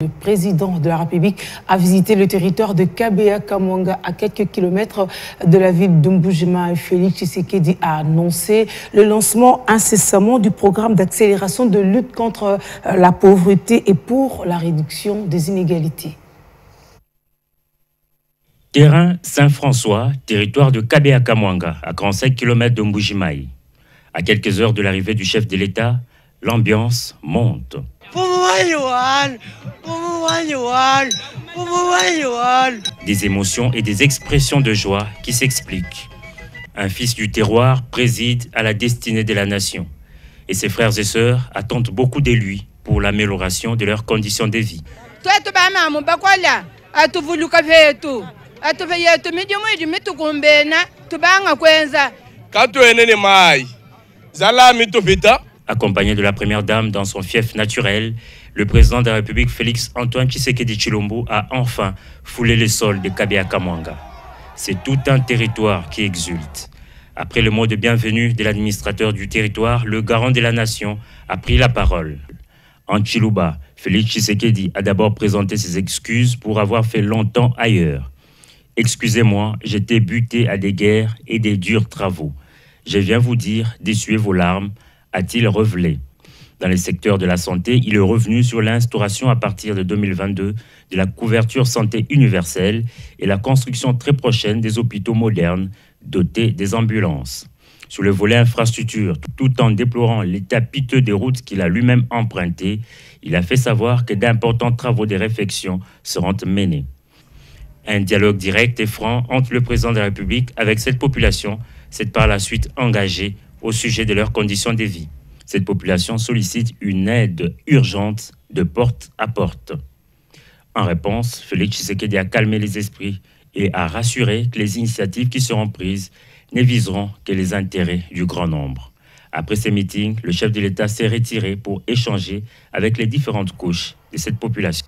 Le président de la République a visité le territoire de Kabea-Kamwanga à quelques kilomètres de la ville d'Umbujima. Félix Tshisekedi a annoncé le lancement incessamment du programme d'accélération de lutte contre la pauvreté et pour la réduction des inégalités. Terrain Saint-François, territoire de Kabea-Kamwanga, à 45 km de Mbujimaï. À quelques heures de l'arrivée du chef de l'État, l'ambiance monte. Des émotions et des expressions de joie qui s'expliquent. Un fils du terroir préside à la destinée de la nation. Et ses frères et sœurs attendent beaucoup de lui pour l'amélioration de leurs conditions de vie. Accompagné de la première dame dans son fief naturel, le président de la République Félix Antoine Tshisekedi Tshilombo a enfin foulé le sol de Kabea-Kamwanga. C'est tout un territoire qui exulte. Après le mot de bienvenue de l'administrateur du territoire, le garant de la nation a pris la parole. En Tchilouba, Félix Tshisekedi a d'abord présenté ses excuses pour avoir fait longtemps ailleurs. « Excusez-moi, j'étais buté à des guerres et des durs travaux. Je viens vous dire d'essuyer vos larmes », a-t-il révélé. Dans le secteur de la santé, il est revenu sur l'instauration à partir de 2022 de la couverture santé universelle et la construction très prochaine des hôpitaux modernes dotés des ambulances. Sur le volet infrastructure, tout en déplorant l'état piteux des routes qu'il a lui-même empruntées, il a fait savoir que d'importants travaux de réfection seront menés. Un dialogue direct et franc entre le président de la République avec cette population s'est par la suite engagé au sujet de leurs conditions de vie. Cette population sollicite une aide urgente de porte à porte. En réponse, Félix Tshisekedi a calmé les esprits et a rassuré que les initiatives qui seront prises ne viseront que les intérêts du grand nombre. Après ces meetings, le chef de l'État s'est retiré pour échanger avec les différentes couches de cette population.